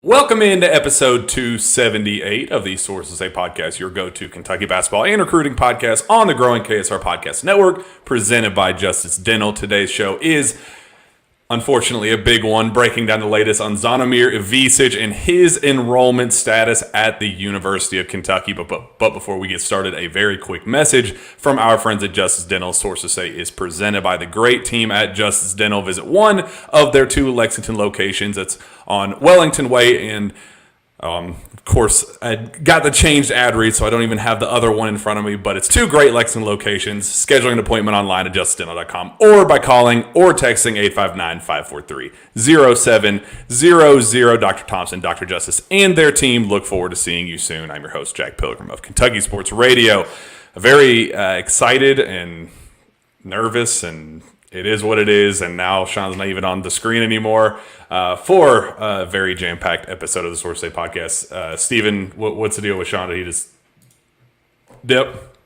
Welcome into episode 278 of the Sources Say podcast, your go-to Kentucky basketball and recruiting podcast on the growing KSR Podcast Network, presented by Justice Dental. Today's show is, unfortunately, a big one, breaking down the latest on Zvonimir Ivisic and his enrollment status at the University of Kentucky. But before we get started, a very quick message from our friends at Justice Dental. Sources Say is presented by the great team at Justice Dental. Visit one of their two Lexington locations. It's on Wellington Way, and of course, I got the changed ad read, so I don't even have the other one in front of me, but it's two great Lexington locations. Scheduling an appointment online at justicedental.com or by calling or texting 859-543-0700. Dr. Thompson, Dr. Justice, and their team look forward to seeing you soon. I'm your host, Jack Pilgrim of Kentucky Sports Radio. Very excited and nervous, and it is what it is, and now Sean's not even on the screen anymore for a very jam-packed episode of the Source Say podcast. Steven, what's the deal with Sean? Did he just dip?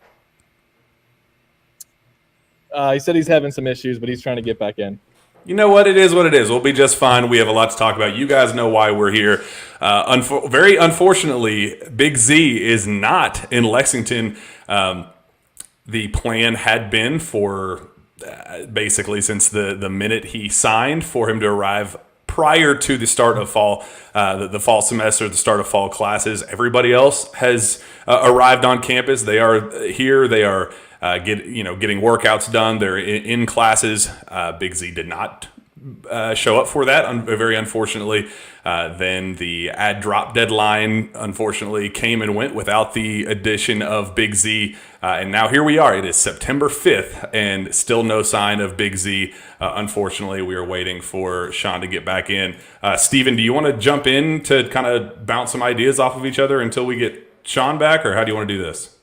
He said he's having some issues, but he's trying to get back in. You know what? It is what it is. We'll be just fine. We have a lot to talk about. You guys know why we're here. Very unfortunately, Big Z is not in Lexington. The plan had been for basically since the minute he signed for him to arrive prior to the start of fall, the fall semester, the start of fall classes. Everybody else has arrived on campus. They are here. They are getting workouts done. They're in classes. Big Z did not show up for that, very unfortunately. Then the ad drop deadline, unfortunately, came and went without the addition of Big Z. And now here we are. It is September 5th, and still no sign of Big Z. Unfortunately, we are waiting for Sean to get back in. Steven, do you want to jump in to kind of bounce some ideas off of each other until we get Sean back, or how do you want to do this?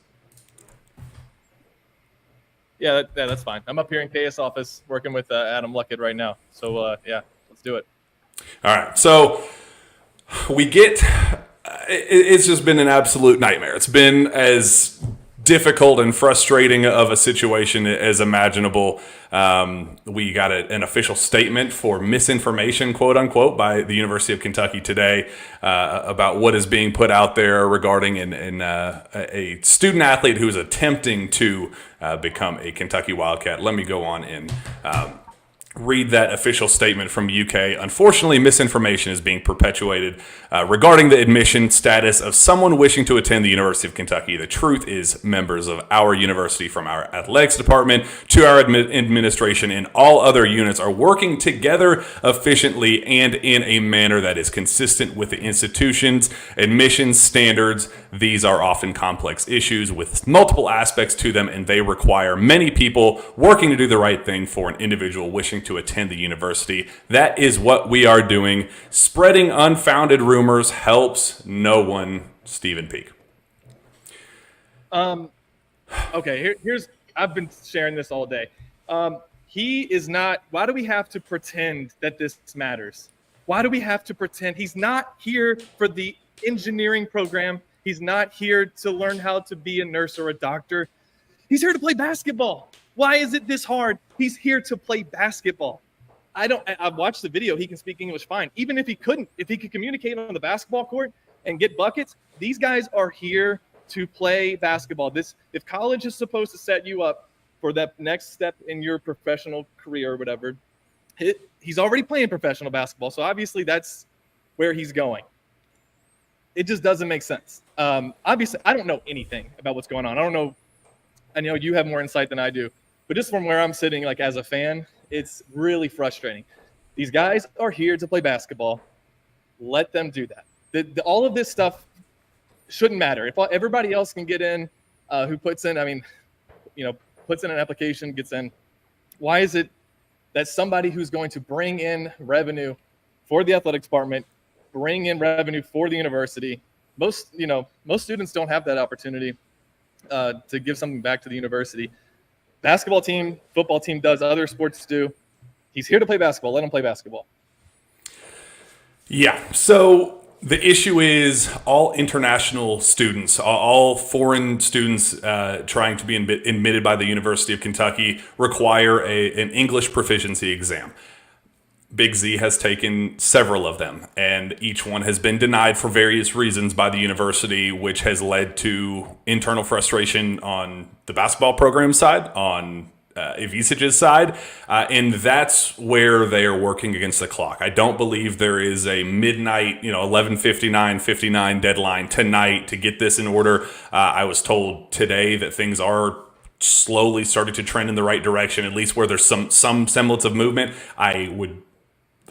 Yeah, that's fine. I'm up here in KS office working with Adam Luckett right now. So, yeah, let's do it. All right. So it's just been an absolute nightmare. It's been as difficult and frustrating of a situation as imaginable. We got an official statement for misinformation, quote unquote, by the University of Kentucky today about what is being put out there regarding a student athlete who is attempting to become a Kentucky Wildcat. Let me go on and read that official statement from UK. Unfortunately, misinformation is being perpetuated regarding the admission status of someone wishing to attend the University of Kentucky. The truth is, members of our university, from our athletics department to our administration and all other units, are working together efficiently and in a manner that is consistent with the institution's admissions standards. These are often complex issues with multiple aspects to them, and they require many people working to do the right thing for an individual wishing to attend the university. That is what we are doing. Spreading unfounded rumors helps no one. Stephen Peak. Okay, here's I've been sharing this all day. He is not. Why do we have to pretend that this matters? Why do we have to pretend? He's not here for the engineering program. He's not here to learn how to be a nurse or a doctor. He's here to play basketball. Why is it this hard? He's here to play basketball. I've watched the video. He can speak English fine. Even if he couldn't, if he could communicate on the basketball court and get buckets, these guys are here to play basketball. If college is supposed to set you up for that next step in your professional career or whatever, he's already playing professional basketball. So obviously that's where he's going. It just doesn't make sense. Obviously, I don't know anything about what's going on. I know you have more insight than I do. But just from where I'm sitting, like as a fan, it's really frustrating. These guys are here to play basketball. Let them do that. All of this stuff shouldn't matter. If everybody else can get in, who puts in an application, gets in, why is it that somebody who's going to bring in revenue for the athletics department, bring in revenue for the university, most students don't have that opportunity to give something back to the university. Basketball team, football team does, other sports do. He's here to play basketball. Let him play basketball. Yeah. So the issue is all international students, all foreign students trying to be admitted by the University of Kentucky require an English proficiency exam. Big Z has taken several of them, and each one has been denied for various reasons by the university, which has led to internal frustration on the basketball program side, on Ivisic's side, and that's where they are working against the clock. I don't believe there is a midnight, 11:59 deadline tonight to get this in order. I was told today that things are slowly starting to trend in the right direction, at least where there's some semblance of movement. I would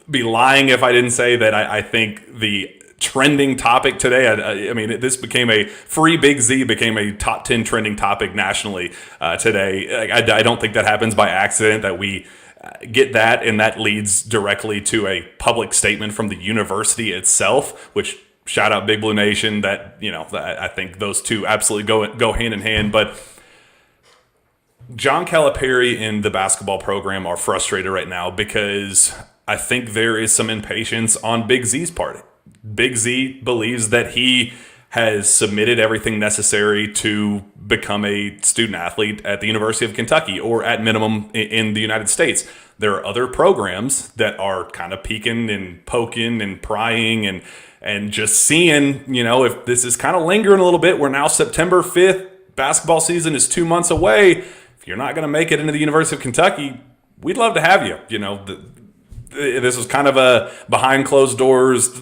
be lying if I didn't say that I think the trending topic today, I mean, this became Free Big Z became a top 10 trending topic nationally today. I don't think that happens by accident, that we get that, and that leads directly to a public statement from the university itself, which, shout out Big Blue Nation, that, I think those two absolutely go hand in hand. But John Calipari and the basketball program are frustrated right now because I think there is some impatience on Big Z's part. Big Z believes that he has submitted everything necessary to become a student athlete at the University of Kentucky, or at minimum in the United States. There are other programs that are kind of peeking and poking and prying and just seeing, if this is kind of lingering a little bit. We're now September 5th. Basketball season is 2 months away. If you're not going to make it into the University of Kentucky, we'd love to have you. This was kind of a behind closed doors.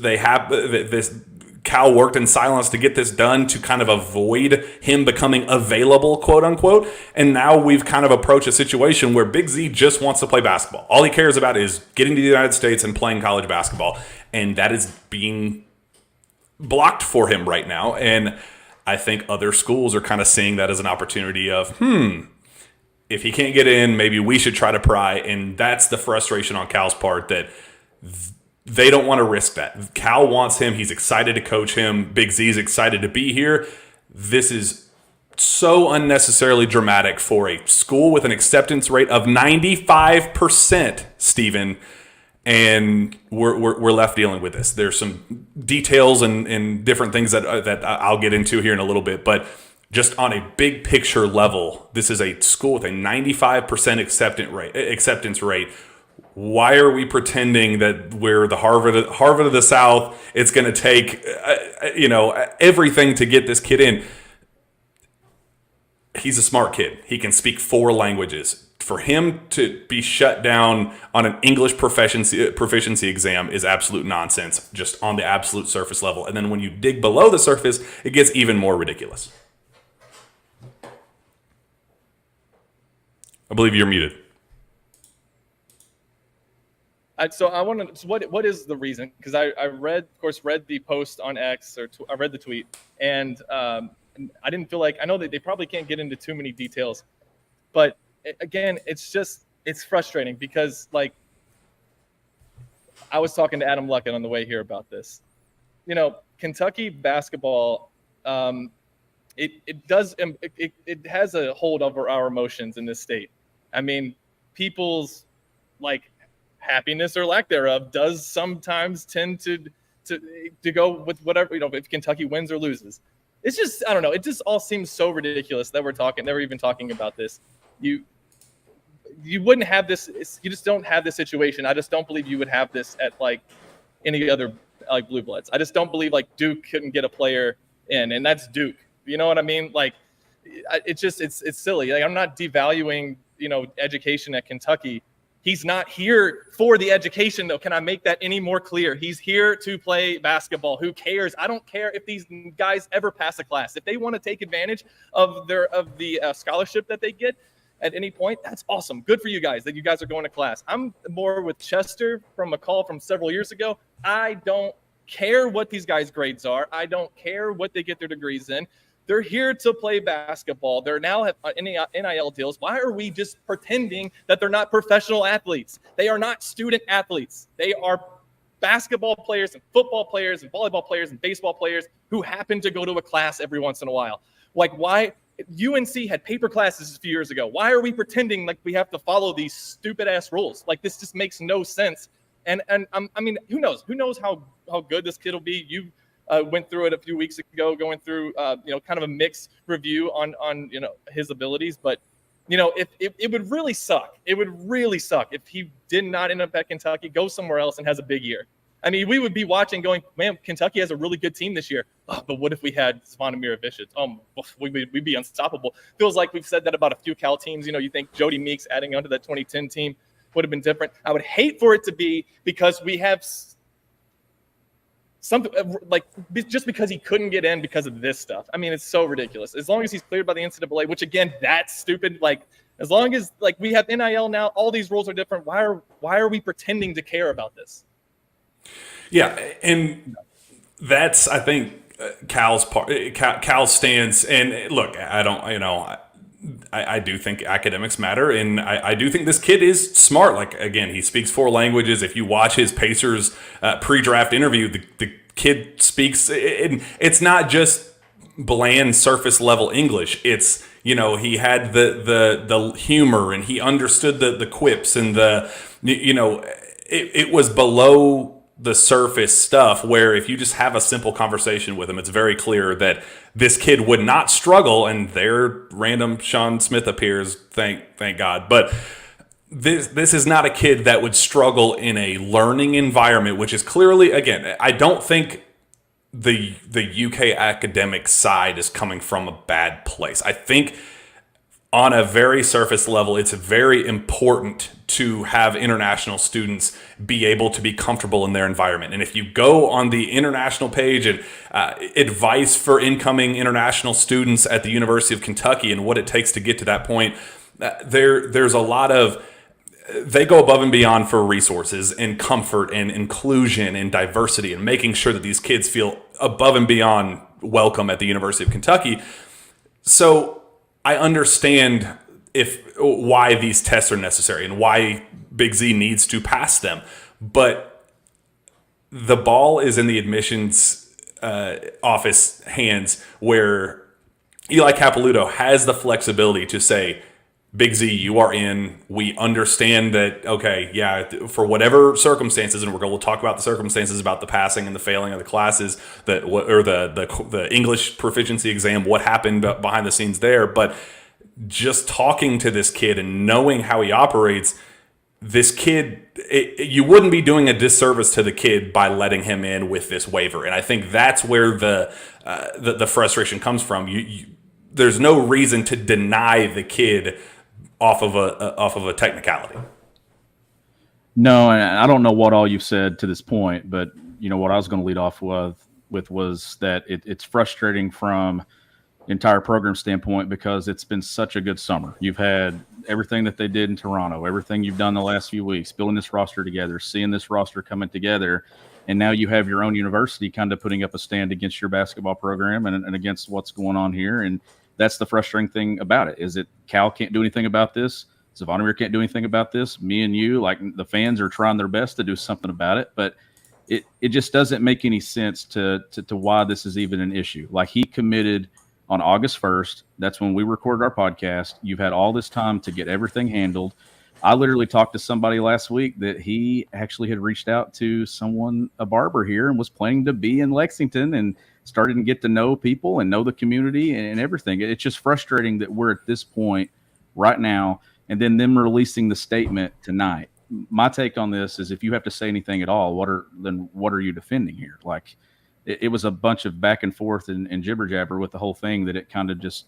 Cal worked in silence to get this done, to kind of avoid him becoming available, quote unquote. And now we've kind of approached a situation where Big Z just wants to play basketball. All he cares about is getting to the United States and playing college basketball. And that is being blocked for him right now. And I think other schools are kind of seeing that as an opportunity of, if he can't get in, maybe we should try to pry. And that's the frustration on Cal's part, that they don't want to risk that. Cal wants him. He's excited to coach him. Big Z's excited to be here. This is so unnecessarily dramatic for a school with an acceptance rate of 95%, Stephen. And we're left dealing with this. There's some details and different things that I'll get into here in a little bit, but just on a big picture level, this is a school with a 95% acceptance rate. Why are we pretending that we're the Harvard of the South? It's going to take everything to get this kid in. He's a smart kid. He can speak 4 languages. For him to be shut down on an English proficiency exam is absolute nonsense, just on the absolute surface level. And then when you dig below the surface, it gets even more ridiculous. I believe you're muted. So I want to. What is the reason? Because I read the post on X, or I read the tweet, and I didn't feel like, I know that they probably can't get into too many details, but again, it's frustrating because, like, I was talking to Adam Luckett on the way here about this. Kentucky basketball, it has a hold over our emotions in this state. I mean, people's, like, happiness or lack thereof does sometimes tend to go with whatever, if Kentucky wins or loses. It's just, I don't know. It just all seems so ridiculous that we're even talking about this. You wouldn't have this. You just don't have this situation. I just don't believe you would have this at, like, any other, like, Blue Bloods. I just don't believe, like, Duke couldn't get a player in, and that's Duke. You know what I mean? Like, it's silly. Like, I'm not devaluing, education at Kentucky. He's not here for the education, though. Can I make that any more clear? He's here to play basketball. Who cares? I don't care if these guys ever pass a class. If they want to take advantage of the scholarship that they get at any point, that's awesome. Good for you guys that you guys are going to class. I'm more with Chester from a call from several years ago. I don't care what these guys' grades are. I don't care what they get their degrees in. They're here to play basketball. They're now have NIL deals. Why are we just pretending that they're not professional athletes? They are not student athletes. They are basketball players and football players and volleyball players and baseball players who happen to go to a class every once in a while. Like, why? UNC had paper classes a few years ago. Why are we pretending like we have to follow these stupid ass rules? Like, this just makes no sense. And I mean, who knows? Who knows how good this kid will be? You went through it a few weeks ago, going through kind of a mixed review on his abilities. But if it would really suck. It would really suck if he did not end up at Kentucky, go somewhere else, and has a big year. I mean, we would be watching going, man, Kentucky has a really good team this year. Oh, but what if we had Zvonimir Ivisic? We'd be unstoppable. Feels like we've said that about a few Cal teams. You think Jody Meeks adding onto that 2010 team would have been different. I would hate for it to be because we have something like just because he couldn't get in because of this stuff. I mean, it's so ridiculous. As long as he's cleared by the NCAA, which again, that's stupid. Like, as long as we have NIL now, all these rules are different. Why are we pretending to care about this? Yeah, and that's, I think, Cal's stance. And look, I do think academics matter, and I do think this kid is smart. Like, again, he speaks 4 languages. If you watch his Pacers pre-draft interview, the kid speaks. It's not just bland surface level English. It's he had the humor, and he understood the quips, and it was below the surface stuff where if you just have a simple conversation with him, it's very clear that this kid would not struggle, and their random Shawn Smith appears, thank God. But this is not a kid that would struggle in a learning environment, which is clearly, again, I don't think the UK academic side is coming from a bad place. I think on a very surface level, it's very important to have international students be able to be comfortable in their environment. And if you go on the international page and advice for incoming international students at the University of Kentucky and what it takes to get to that point, there's a lot of, they go above and beyond for resources and comfort and inclusion and diversity and making sure that these kids feel above and beyond welcome at the University of Kentucky. So I understand why these tests are necessary and why Big Z needs to pass them, but the ball is in the admissions office hands, where Eli Capilouto has the flexibility to say, Big Z, you are in. We understand that, okay, yeah, for whatever circumstances, and we'll talk about the circumstances about the passing and the failing of the classes, or the English proficiency exam, what happened behind the scenes there. But just talking to this kid and knowing how he operates, this kid, you wouldn't be doing a disservice to the kid by letting him in with this waiver. And I think that's where the frustration comes from. There's no reason to deny the kid off of a technicality. No, and I don't know what all you've said to this point, but what I was going to lead off with was that it's frustrating from entire program standpoint because it's been such a good summer. You've had everything that they did in Toronto, everything you've done the last few weeks, building this roster together, seeing this roster coming together, and now you have your own university kind of putting up a stand against your basketball program and against what's going on here. And that's the frustrating thing about it, is that Cal can't do anything about this. Zvonimir can't do anything about this. Me and you, like the fans, are trying their best to do something about it, but it just doesn't make any sense to why this is even an issue. Like, he committed on August 1st. That's when we recorded our podcast. You've had all this time to get everything handled. I literally talked to somebody last week that he actually had reached out to someone, a barber here, and was planning to be in Lexington and started to get to know people and know the community and everything. It's just frustrating that we're at this point right now, and then them releasing the statement tonight. My take on this is, if you have to say anything at all, what are you defending here? Like, it was a bunch of back and forth and jibber jabber with the whole thing that it kind of just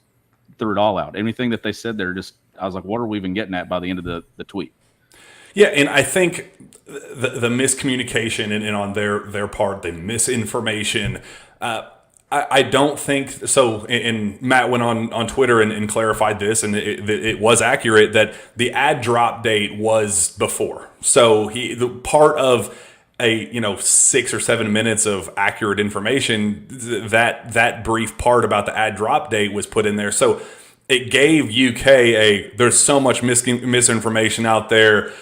threw it all out. Anything that they said there, I was like, what are we even getting at by the end of the tweet? Yeah, and I think the miscommunication and on their part, the misinformation, I don't think so. And Matt went on Twitter and clarified this, and it was accurate that the ad drop date was before. So the part of a 6 or 7 minutes of accurate information, that brief part about the ad drop date was put in there. So it gave UK there's so much misinformation out there,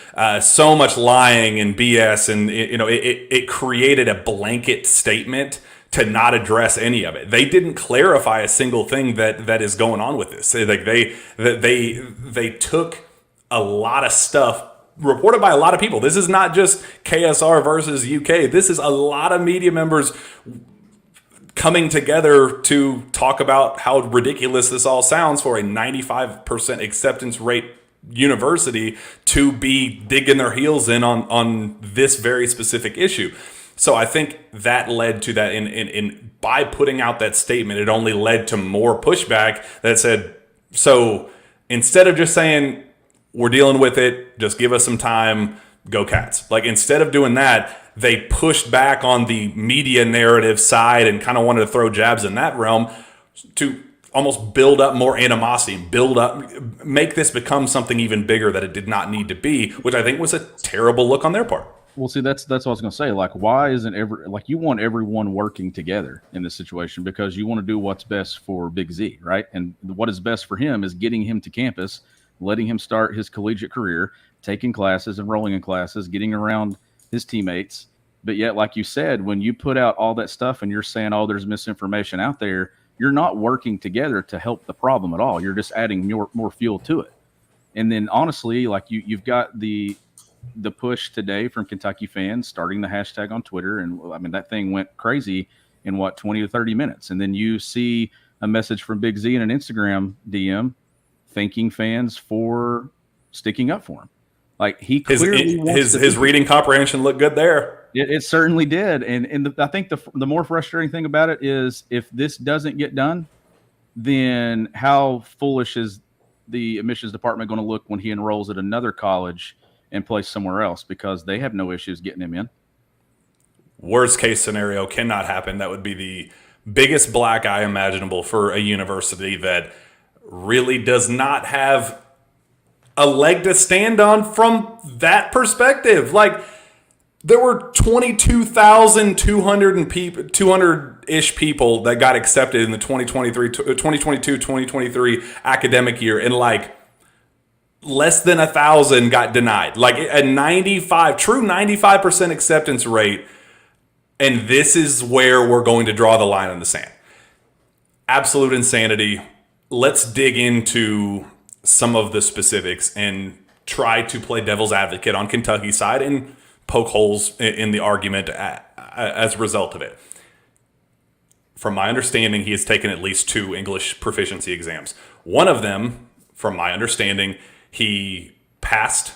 so much lying and BS, and it created a blanket statement to not address any of it. They didn't clarify a single thing that is going on with this. Like, they took a lot of stuff reported by a lot of people. This is not just KSR versus UK. This is a lot of media members coming together to talk about how ridiculous this all sounds for a 95% acceptance rate university to be digging their heels in on this very specific issue. So I think that led to that. In by putting out that statement, it only led to more pushback that said, so instead of just saying, we're dealing with it, just give us some time, go Cats. Like, instead of doing that, they pushed back on the media narrative side and kind of wanted to throw jabs in that realm to almost build up more animosity, make this become something even bigger that it did not need to be, which I think was a terrible look on their part. Well, see, that's what I was going to say. Like, why isn't you want everyone working together in this situation, because you want to do what's best for Big Z, right? And what is best for him is getting him to campus, letting him start his collegiate career, taking classes, enrolling in classes, getting around his teammates. But yet, like you said, when you put out all that stuff and you're saying, oh, there's misinformation out there, you're not working together to help the problem at all. You're just adding more fuel to it. And then honestly, like you've got the push today from Kentucky fans starting the hashtag on Twitter. And I mean, that thing went crazy in 20 to 30 minutes. And then you see a message from Big Z in an Instagram DM thanking fans for sticking up for him. Like, he clearly his reading comprehension looked good there. It certainly did. And I think the more frustrating thing about it is, if this doesn't get done, then how foolish is the admissions department going to look when he enrolls at another college and plays somewhere else, because they have no issues getting him in. Worst case scenario cannot happen. That would be the biggest black eye imaginable for a university that really does not have a leg to stand on from that perspective. Like, there were 22,200-ish people that got accepted in the 2022-2023 academic year, and like less than 1,000 got denied. Like a 95% acceptance rate, and this is where we're going to draw the line in the sand. Absolute insanity. Let's dig into some of the specifics and try to play devil's advocate on Kentucky's side and poke holes in the argument as a result of it. From my understanding, he has taken at least 2 English proficiency exams. One of them, from my understanding, he passed,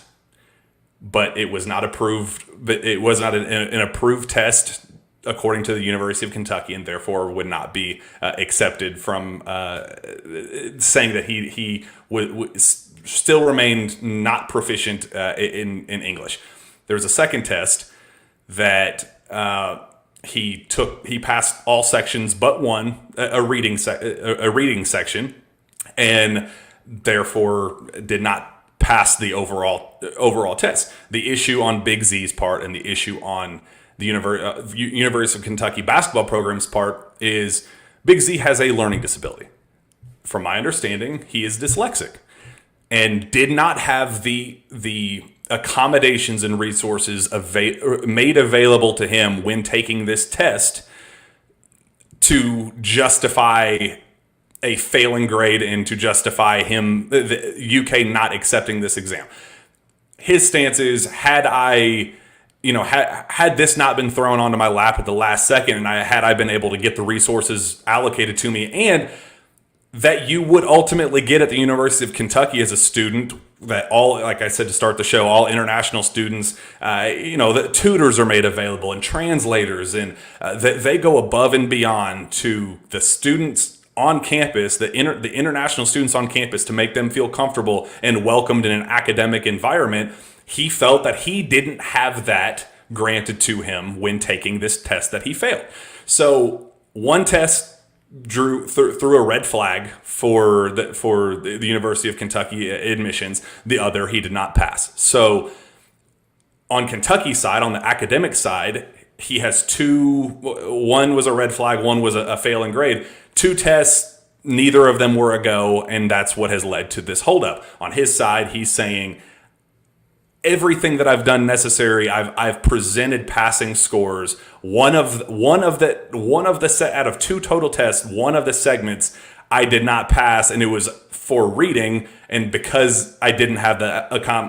but it was not approved. But it was not an approved test according to the University of Kentucky, and therefore would not be accepted from saying that he would still remained not proficient in English. There's a second test that he passed all sections but one, a reading section, and therefore did not pass the overall test. The issue on Big Z's part and the issue on the University of Kentucky basketball program's part is Big Z has a learning disability. From my understanding, he is dyslexic and did not have the accommodations and resources made available to him when taking this test to justify a failing grade and to justify the UK not accepting this exam. His stance is, had this not been thrown onto my lap at the last second, and had I been able to get the resources allocated to me, and that you would ultimately get at the University of Kentucky as a student, that all, like I said to start the show, all international students, the tutors are made available and translators, and they go above and beyond to the students on campus, the international students on campus, to make them feel comfortable and welcomed in an academic environment. He felt that he didn't have that granted to him when taking this test that he failed. So one test threw a red flag for the University of Kentucky admissions. The other he did not pass. So on Kentucky's side, on the academic side, he has 2. One was a red flag, one was a failing grade. 2 tests, neither of them were a go, and that's what has led to this holdup. On his side, he's saying, everything that I've done necessary, I've presented passing scores. One of the set out of 2 total tests, one of the segments I did not pass, and it was for reading. And because I didn't have the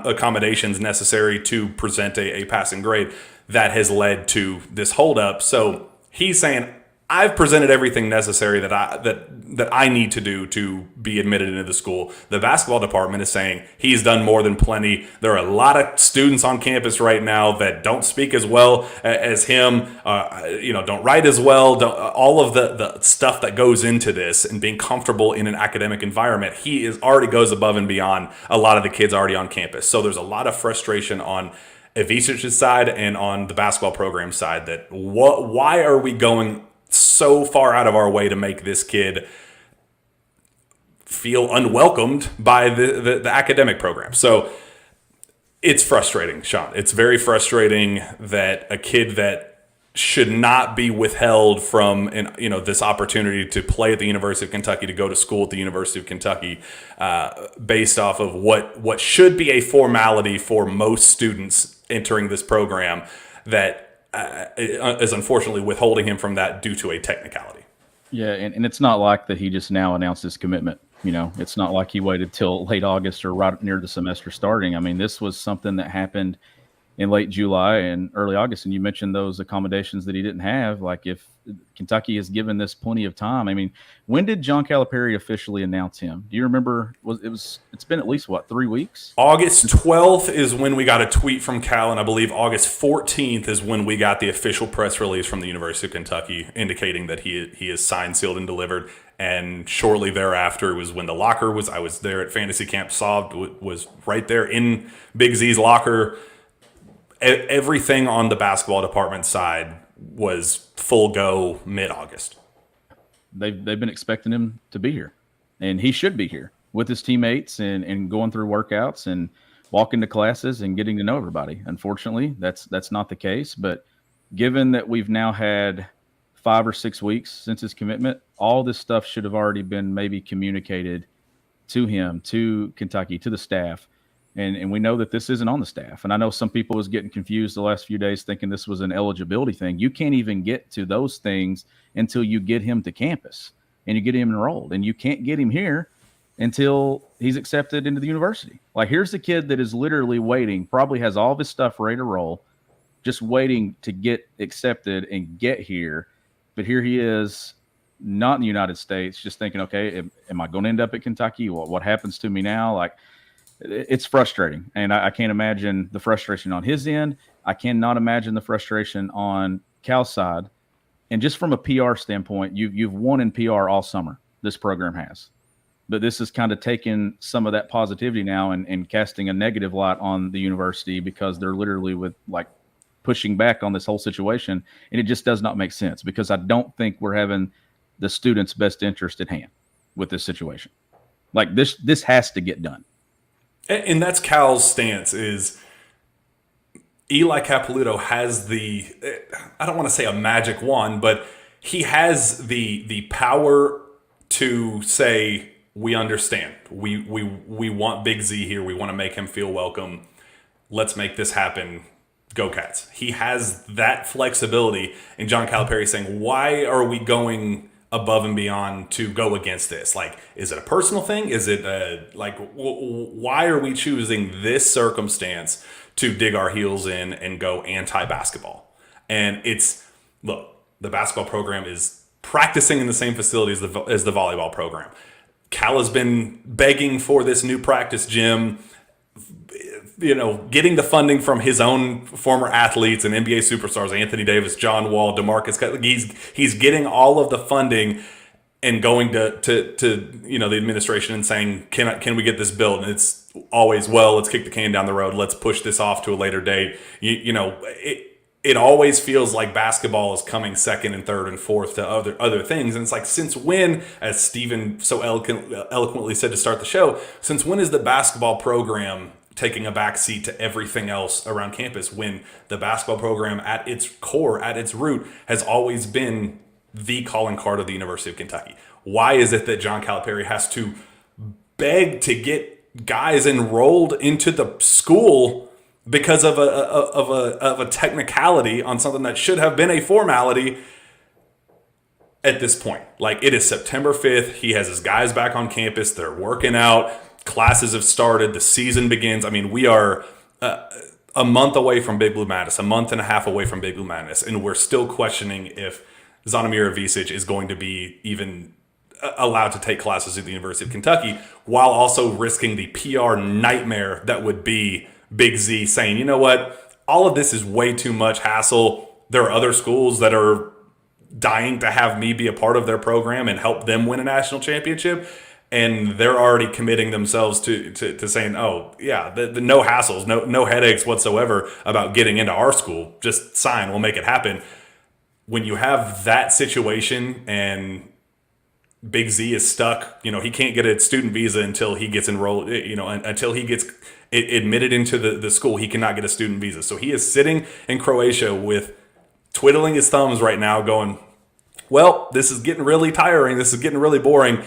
accommodations necessary to present a passing grade, that has led to this holdup. So he's saying, I've presented everything necessary that I need to do to be admitted into the school. The basketball department is saying he's done more than plenty. There are a lot of students on campus right now that don't speak as well as him, don't write as well. All of the stuff that goes into this and being comfortable in an academic environment, he already goes above and beyond a lot of the kids already on campus. So there's a lot of frustration on Ivisic's side and on the basketball program side that why are we going so far out of our way to make this kid feel unwelcomed by the academic program. So it's frustrating, Sean. It's very frustrating that a kid that should not be withheld from this opportunity to play at the University of Kentucky, to go to school at the University of Kentucky, based off of what should be a formality for most students entering this program, that is unfortunately withholding him from that due to a technicality. Yeah, and it's not like that he just now announced his commitment. It's not like he waited till late August or right near the semester starting. I mean, this was something that happened in late July and early August. And you mentioned those accommodations that he didn't have. Like, if Kentucky has given this plenty of time. I mean, when did John Calipari officially announce him? Do you remember? It's been at least 3 weeks? August 12th is when we got a tweet from Cal, and I believe August 14th is when we got the official press release from the University of Kentucky indicating that he is signed, sealed, and delivered. And shortly thereafter was when the locker was. I was there at Fantasy Camp. Was right there in Big Z's locker. Everything on the basketball department side was full go mid-August. They've been expecting him to be here, and he should be here with his teammates and going through workouts and walking to classes and getting to know everybody. Unfortunately, that's not the case. But given that we've now had 5 or 6 weeks since his commitment, all this stuff should have already been maybe communicated to him, to Kentucky, to the staff. And we know that this isn't on the staff. And I know some people was getting confused the last few days thinking this was an eligibility thing. You can't even get to those things until you get him to campus and you get him enrolled. And you can't get him here until he's accepted into the university. Like, here's the kid that is literally waiting, probably has all of his stuff ready to roll, just waiting to get accepted and get here. But here he is, not in the United States, just thinking, okay, am I going to end up at Kentucky? What happens to me now? Like, it's frustrating, and I can't imagine the frustration on his end. I cannot imagine the frustration on Cal's side. And just from a PR standpoint, you've won in PR all summer. This program has, but this is kind of taking some of that positivity now and casting a negative light on the university, because they're literally pushing back on this whole situation, and it just does not make sense, because I don't think we're having the students' best interest at hand with this situation. Like, this has to get done. And that's Cal's stance, is Eli Capilouto has I don't want to say a magic wand, but he has the power to say, we understand. We want Big Z here. We want to make him feel welcome. Let's make this happen. Go Cats. He has that flexibility. And John Calipari is saying, why are we going above and beyond to go against this? Like, is it a personal thing? Is it why are we choosing this circumstance to dig our heels in and go anti-basketball? And look, the basketball program is practicing in the same facility as the volleyball program. Cal has been begging for this new practice gym, getting the funding from his own former athletes and NBA superstars, Anthony Davis, John Wall, DeMarcus. He's getting all of the funding and going to the administration and saying, can we get this built? And it's always, let's kick the can down the road. Let's push this off to a later date. It always feels like basketball is coming second and third and fourth to other things. And it's like, since when, as Steven so eloquently said to start the show, since when is the basketball program taking a backseat to everything else around campus, when the basketball program at its core, at its root, has always been the calling card of the University of Kentucky? Why is it that John Calipari has to beg to get guys enrolled into the school because of a technicality on something that should have been a formality at this point? Like, it is September 5th. He has his guys back on campus. They're working out. Classes have started. The season begins. I mean, we are a month away from Big Blue Madness, a month and a half away from Big Blue Madness, and we're still questioning if Zvonimir Ivisic is going to be even allowed to take classes at the University of Kentucky, while also risking the PR nightmare that would be Big Z saying, you know what, all of this is way too much hassle. There are other schools that are dying to have me be a part of their program and help them win a national championship. And they're already committing themselves to saying, oh, yeah, the no hassles, no headaches whatsoever about getting into our school. Just sign, we'll make it happen. When you have that situation and Big Z is stuck, he can't get a student visa until he gets enrolled, until he gets admitted into the school, he cannot get a student visa. So he is sitting in Croatia with twiddling his thumbs right now going, well, this is getting really tiring. This is getting really boring.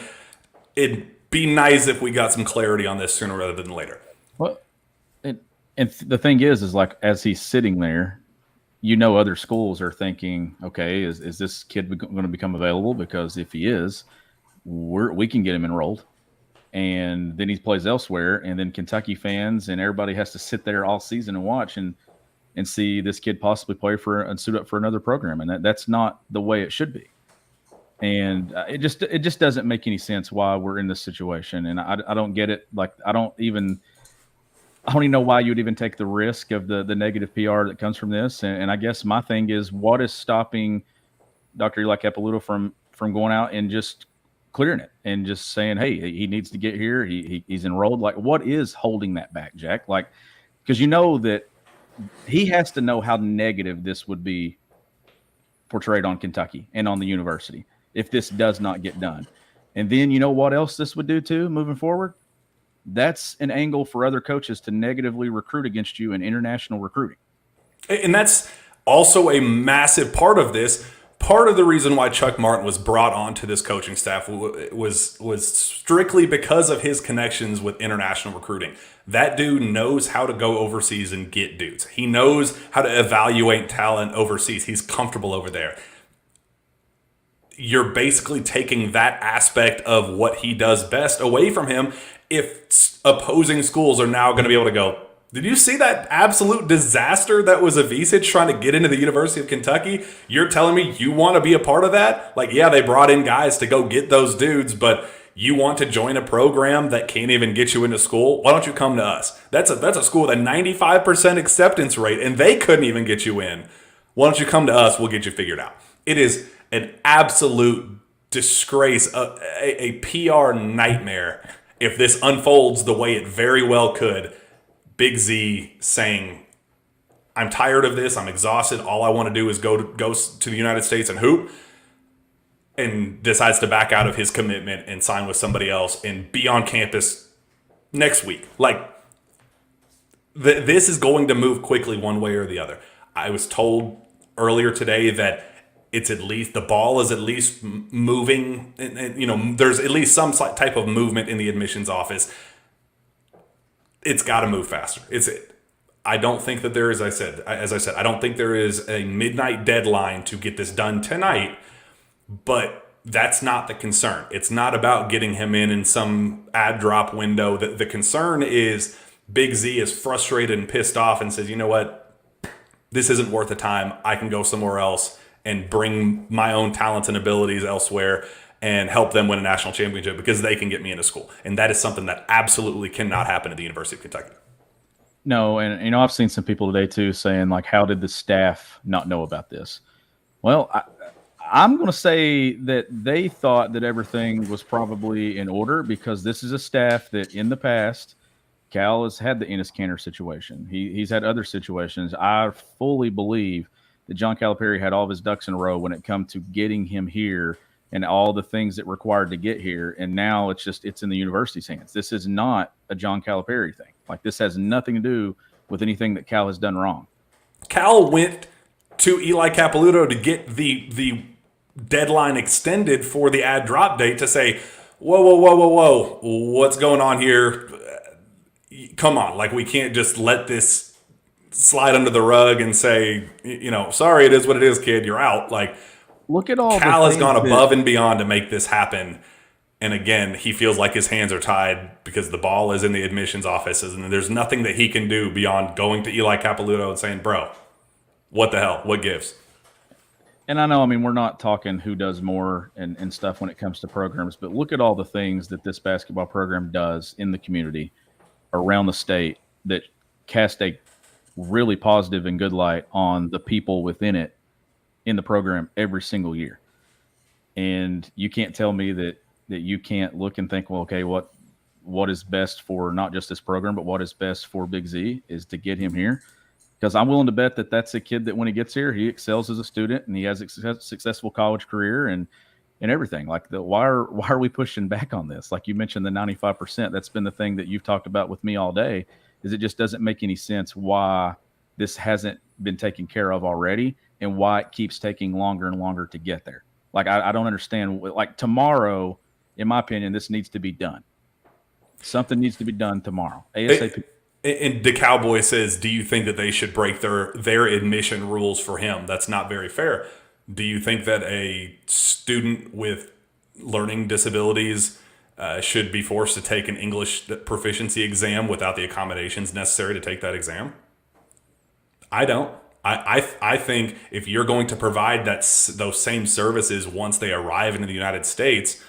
It'd be nice if we got some clarity on this sooner rather than later. Well, and the thing is like, as he's sitting there, other schools are thinking, okay, is this kid going to become available? Because if he is, we can get him enrolled. And then he plays elsewhere. And then Kentucky fans and everybody has to sit there all season and watch and see this kid possibly play and suit up for another program. And that's not the way it should be. And it just doesn't make any sense why we're in this situation. And I don't get it. Like, I don't even know why you would even take the risk of the negative PR that comes from this. And I guess my thing is, what is stopping Dr. Eli Capilouto from going out and just clearing it and just saying, hey, he needs to get here. He's enrolled. Like, what is holding that back, Jack? Like, because that he has to know how negative this would be portrayed on Kentucky and on the university if this does not get done. And then what else this would do too moving forward? That's an angle for other coaches to negatively recruit against you in international recruiting. And that's also a massive part of this. Part of the reason why Chuck Martin was brought onto this coaching staff was strictly because of his connections with international recruiting. That dude knows how to go overseas and get dudes. He knows how to evaluate talent overseas. He's comfortable over there. You're basically taking that aspect of what he does best away from him if opposing schools are now going to be able to go, did you see that absolute disaster that was Ivisic trying to get into the University of Kentucky? You're telling me you want to be a part of that? Like, yeah, they brought in guys to go get those dudes, but you want to join a program that can't even get you into school? Why don't you come to us? That's a school with a 95% acceptance rate, and they couldn't even get you in. Why don't you come to us? We'll get you figured out. It is an absolute disgrace, a PR nightmare if this unfolds the way it very well could. Big Z saying, I'm tired of this. I'm exhausted. All I want to do is go to the United States and hoop, and decides to back out of his commitment and sign with somebody else and be on campus next week. Like, this is going to move quickly one way or the other. I was told earlier today that the ball is at least moving, and there's at least some type of movement in the admissions office. It's got to move faster. I don't think that there is, as I said, I don't think there is a midnight deadline to get this done tonight, but that's not the concern. It's not about getting him in some ad drop window. The concern is Big Z is frustrated and pissed off and says, you know what, this isn't worth the time. I can go somewhere else and bring my own talents and abilities elsewhere and help them win a national championship because they can get me into school. And that is something that absolutely cannot happen at the University of Kentucky. No, and I've seen some people today too saying, like, how did the staff not know about this? Well, I'm going to say that they thought that everything was probably in order because this is a staff that in the past, Cal has had the Enes Kanter situation. He's had other situations. I fully believe that John Calipari had all of his ducks in a row when it comes to getting him here and all the things that required to get here. And now it's in the university's hands. This is not a John Calipari thing. Like, this has nothing to do with anything that Cal has done wrong. Cal went to Eli Capilouto to get the deadline extended for the ad drop date to say, whoa, what's going on here? Come on, like, we can't just let this slide under the rug and say, sorry, it is what it is, kid, you're out. Like, look at all Cal has gone above and beyond to make this happen. And again, he feels like his hands are tied because the ball is in the admissions offices and there's nothing that he can do beyond going to Eli Capilouto and saying, bro, what the hell? What gives? And I know, I mean, we're not talking who does more and stuff when it comes to programs, but look at all the things that this basketball program does in the community around the state that cast a really positive and good light on the people within it in the program every single year. And you can't tell me that you can't look and think, well, okay, what is best for not just this program, but what is best for Big Z is to get him here. Because I'm willing to bet that that's a kid that when he gets here, he excels as a student and he has a successful college career and everything. Like, why are we pushing back on this? Like you mentioned, the 95%. That's been the thing that you've talked about with me all day. Is it just doesn't make any sense why this hasn't been taken care of already and why it keeps taking longer and longer to get there. Like, I don't understand. Like, tomorrow, in my opinion, this needs to be done. Something needs to be done tomorrow. ASAP. And the Cowboy says, do you think that they should break their admission rules for him? That's not very fair. Do you think that a student with learning disabilities should be forced to take an English proficiency exam without the accommodations necessary to take that exam? I don't. I think if you're going to provide those same services once they arrive into the United States,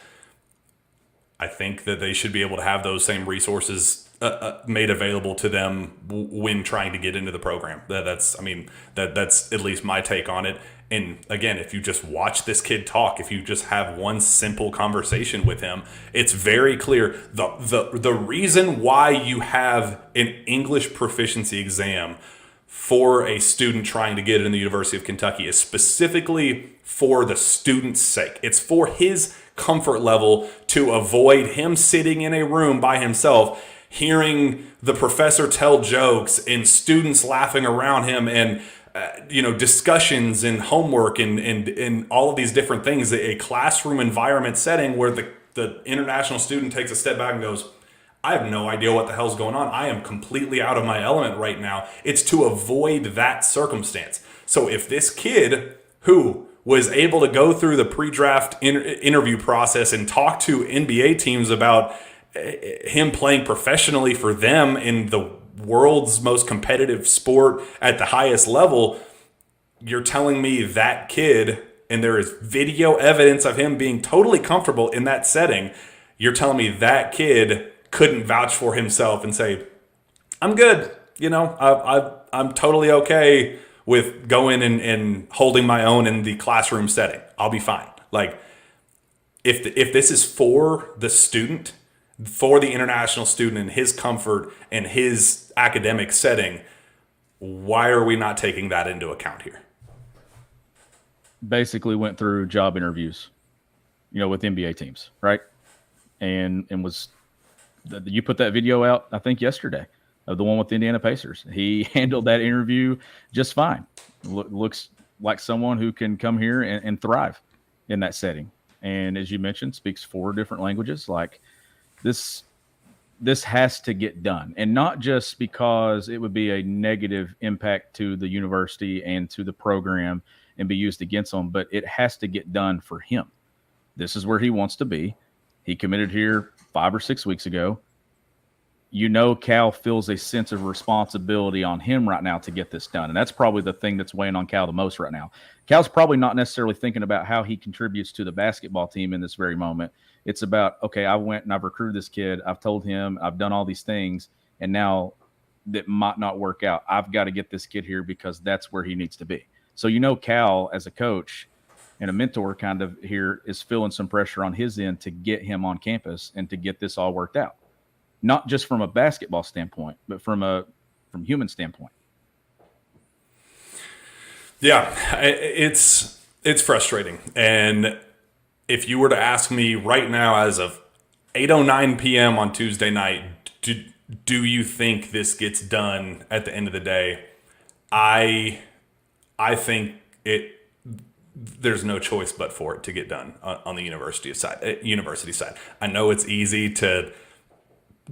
I think that they should be able to have those same resources made available to them when trying to get into the program. That's at least my take on it. And again, if you just watch this kid talk, if you just have one simple conversation with him, it's very clear the reason why you have an English proficiency exam for a student trying to get in the University of Kentucky is specifically for the student's sake. It's for his comfort level to avoid him sitting in a room by himself, hearing the professor tell jokes and students laughing around him and discussions and homework and all of these different things. A classroom environment setting where the international student takes a step back and goes, I have no idea what the hell's going on. I am completely out of my element right now. It's to avoid that circumstance. So if this kid who was able to go through the pre-draft interview process and talk to NBA teams about him playing professionally for them in the world's most competitive sport at the highest level, you're telling me that kid, and there is video evidence of him being totally comfortable in that setting, you're telling me that kid couldn't vouch for himself and say, I'm good. I'm totally okay with going and holding my own in the classroom setting. I'll be fine. Like, if this is for the student, for the international student and his comfort and his academic setting, why are we not taking that into account here? Basically went through job interviews, with NBA teams, right? And was... You put that video out, I think, yesterday of the one with the Indiana Pacers. He handled that interview just fine. Looks like someone who can come here and thrive in that setting. And as you mentioned, speaks 4 different languages. Like, this has to get done. And not just because it would be a negative impact to the university and to the program and be used against them, but it has to get done for him. This is where he wants to be. He committed here 5 or 6 weeks ago. Cal feels a sense of responsibility on him right now to get this done. And that's probably the thing that's weighing on Cal the most right now. Cal's probably not necessarily thinking about how he contributes to the basketball team in this very moment. It's about, okay, I went and I've recruited this kid. I've told him I've done all these things. And now that might not work out. I've got to get this kid here because that's where he needs to be. So, Cal as a coach and a mentor kind of here is feeling some pressure on his end to get him on campus and to get this all worked out. Not just from a basketball standpoint, but from human standpoint. Yeah, it's frustrating. And if you were to ask me right now as of 8:09 p.m. on Tuesday night, do you think this gets done at the end of the day? I think there's no choice but for it to get done on the university side. I know it's easy to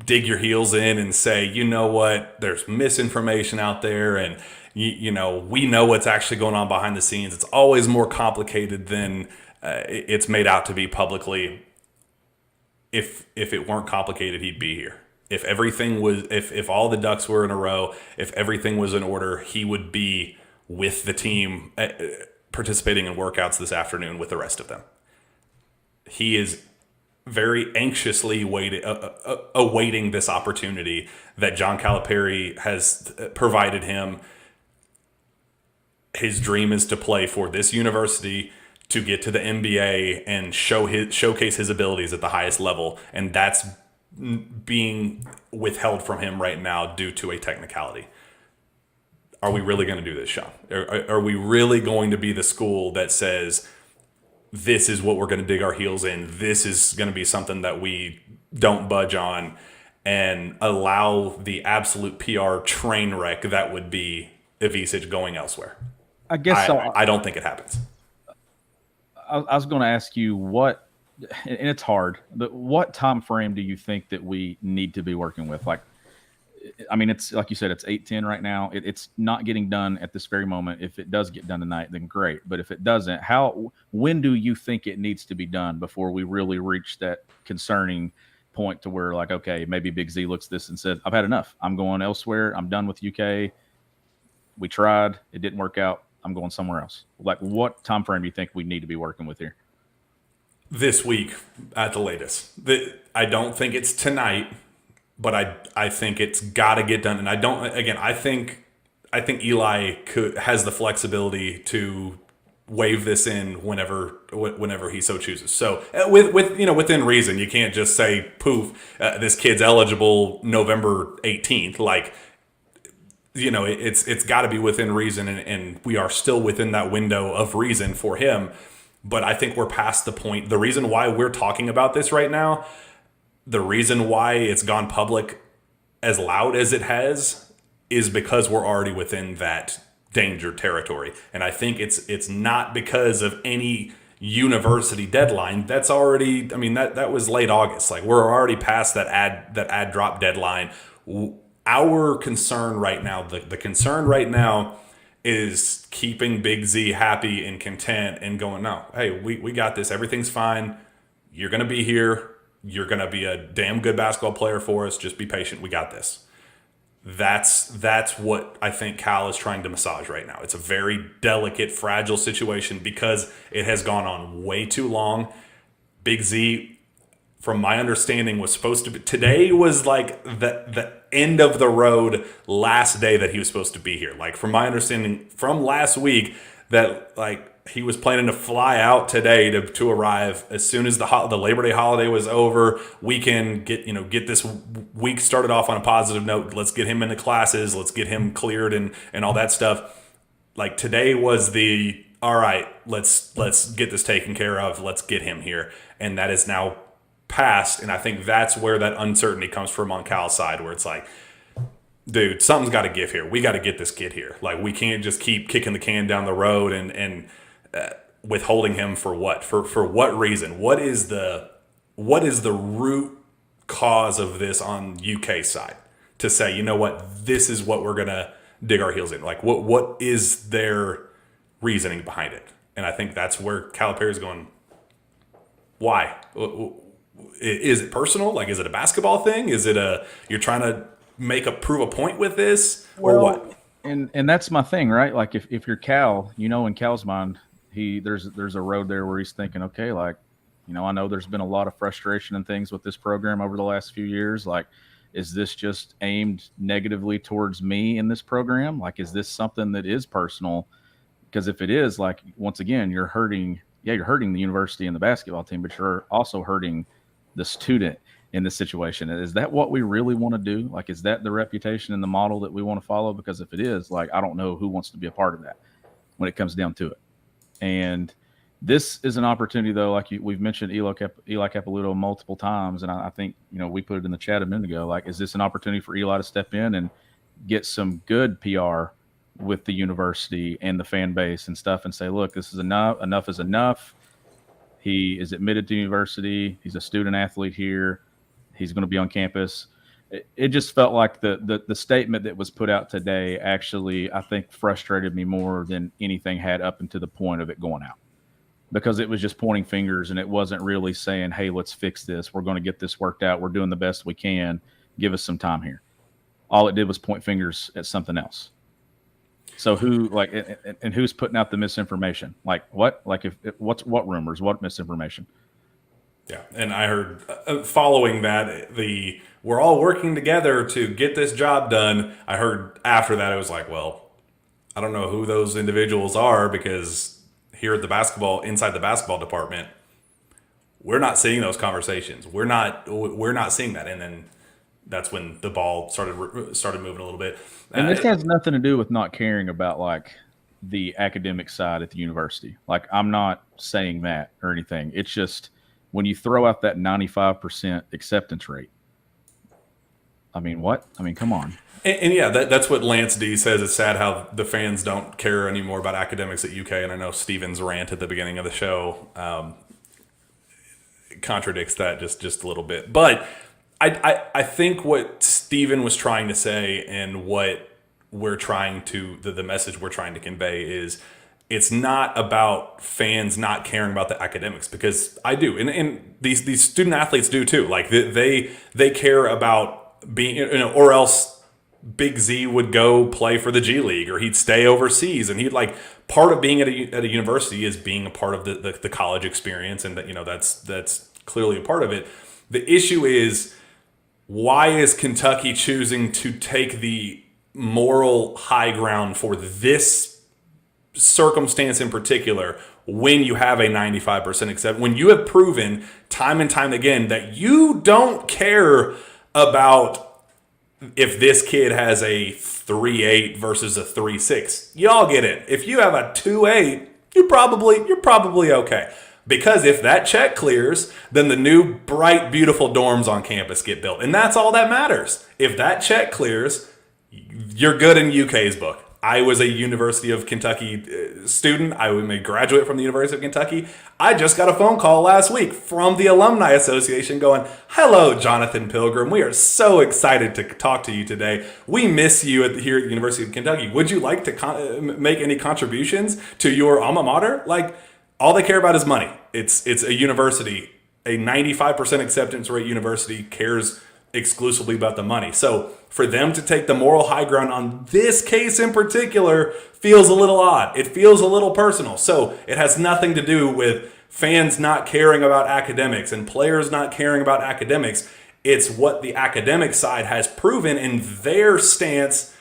dig your heels in and say, you know what, there's misinformation out there and we know what's actually going on behind the scenes. It's always more complicated than it's made out to be publicly. If it weren't complicated, he'd be here. If everything was, if all the ducks were in a row, if everything was in order, he would be with the team participating in workouts this afternoon with the rest of them. He is very anxiously awaiting this opportunity that John Calipari has provided him. His dream is to play for this university, to get to the NBA and showcase his abilities at the highest level, and that's being withheld from him right now due to a technicality. Are we really going to do this, Sean? Are we really going to be the school that says, this is what we're going to dig our heels in, this is going to be something that we don't budge on, and allow the absolute PR train wreck that would be Ivisic going elsewhere? I guess so. I don't think it happens. I was going to ask you what, and it's hard, but what time frame do you think that we need to be working with? Like, I mean, it's like you said, it's 8:10 right now. It's not getting done at this very moment. If it does get done tonight, then great. But if it doesn't, when do you think it needs to be done before we really reach that concerning point to where, like, okay, maybe Big Z looks at this and said, I've had enough. I'm going elsewhere. I'm done with UK. We tried. It didn't work out. I'm going somewhere else. Like, what time frame do you think we need to be working with here? This week at the latest. I don't think it's tonight, but I think it's got to get done. And I think Eli has the flexibility to wave this in whenever he so chooses. So within reason, you can't just say, poof, this kid's eligible November 18th. Like, it's got to be within reason, and we are still within that window of reason for him. But I think we're past the point. The reason why we're talking about this right now, the reason why it's gone public as loud as it has, is because we're already within that danger territory. And I think it's not because of any university deadline. That's already, I mean, that was late August. Like, we're already past that ad drop deadline. Our concern right now, the concern right now, is keeping Big Z happy and content and going, no, hey, we got this. Everything's fine. You're going to be here. You're going to be a damn good basketball player for us. Just be patient. We got this. That's what I think Cal is trying to massage right now. It's a very delicate, fragile situation because it has gone on way too long. Big Z, from my understanding, was supposed to be, today was like the end of the road last day that he was supposed to be here. Like, from my understanding from last week, that like he was planning to fly out today to arrive as soon as the Labor Day holiday was over. We can get this week started off on a positive note. Let's get him into classes. Let's get him cleared and all that stuff. Like, today was the, all right, let's get this taken care of. Let's get him here. And that is now past, and I think that's where that uncertainty comes from on Cal's side, where it's like, dude, something's got to give here. We got to get this kid here. Like, we can't just keep kicking the can down the road and withholding him for what? For what reason? What is the root cause of this on UK side to say, you know what, this is what we're gonna dig our heels in? Like, what is their reasoning behind it? And I think that's where Calipari's going. Why? Is it personal? Like, is it a basketball thing? Is it you're trying to prove a point with this, or what? And that's my thing, right? Like, if you're Cal, in Cal's mind, there's a road there where he's thinking, okay, like, I know there's been a lot of frustration and things with this program over the last few years. Like, is this just aimed negatively towards me in this program? Like, is this something that is personal? Because if it is, like, once again, you're hurting the university and the basketball team, but you're also hurting the student in this situation. Is that what we really want to do? Like, is that the reputation and the model that we want to follow? Because if it is, like, I don't know who wants to be a part of that when it comes down to it. And this is an opportunity, though, like we've mentioned Eli Capilouto multiple times, and I think, we put it in the chat a minute ago, like, is this an opportunity for Eli to step in and get some good PR with the university and the fan base and stuff and say, look, this is enough. Enough is enough. He is admitted to university. He's a student athlete here. He's going to be on campus. It just felt like the statement that was put out today actually, I think, frustrated me more than anything had up until the point of it going out, because it was just pointing fingers and it wasn't really saying, hey, let's fix this. We're going to get this worked out. We're doing the best we can. Give us some time here. All it did was point fingers at something else. So who like and who's putting out the misinformation? Like what? Like if what rumors? What misinformation? Yeah, and I heard following that we're all working together to get this job done. I heard after that it was like, well, I don't know who those individuals are because here at inside the basketball department, we're not seeing those conversations. We're not seeing that, and then that's when the ball started moving a little bit. And this has nothing to do with not caring about like the academic side at the university. Like I'm not saying that or anything. It's just when you throw out that 95% acceptance rate. I mean, what? I mean, come on. And yeah, that's what Lance D says. It's sad how the fans don't care anymore about academics at UK. And I know Steven's rant at the beginning of the show contradicts that just a little bit. But I think what Steven was trying to say and what we're trying to, the message we're trying to convey is it's not about fans not caring about the academics, because I do. And these student athletes do too. Like they care about being, or else Big Z would go play for the G League or he'd stay overseas, and he'd like part of being at a university is being a part of the college experience. And that's clearly a part of it. The issue is, why is Kentucky choosing to take the moral high ground for this circumstance in particular when you have a 95% accept, when you have proven time and time again that you don't care about if this kid has a 3.8 versus a 3.6. Y'all get it. If you have a 2.8, you're probably okay. Because if that check clears, then the new bright, beautiful dorms on campus get built. And that's all that matters. If that check clears, you're good in UK's book. I was a University of Kentucky student. I'm a graduate from the University of Kentucky. I just got a phone call last week from the Alumni Association going, "Hello, Jonathan Pilgrim. We are so excited to talk to you today. We miss you here at the University of Kentucky. Would you like to make any contributions to your alma mater?" Like, all they care about is money. It's a university. A 95% acceptance rate university cares exclusively about the money. So for them to take the moral high ground on this case in particular feels a little odd. It feels a little personal. So it has nothing to do with fans not caring about academics and players not caring about academics. It's what the academic side has proven in their stance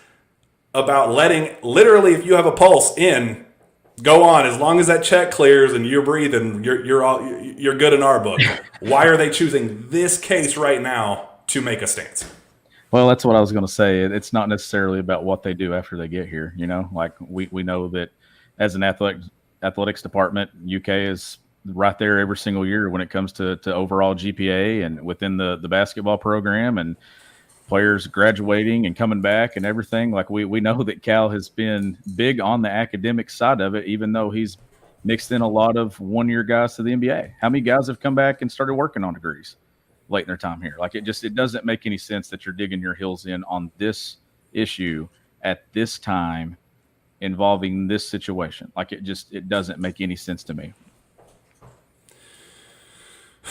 about letting, literally, if you have a pulse in, go on, as long as that check clears and you're breathing, you're good in our book. Why are they choosing this case right now to make a stance? Well, that's what I was going to say. It's not necessarily about what they do after they get here. Like we know that as an athletics department, UK is right there every single year when it comes to overall GPA and within the basketball program and players graduating and coming back and everything. Like we know that Cal has been big on the academic side of it, even though he's mixed in a lot of one-year guys to the NBA. How many guys have come back and started working on degrees late in their time here? Like it doesn't make any sense that you're digging your heels in on this issue at this time involving this situation. Like it doesn't make any sense to me.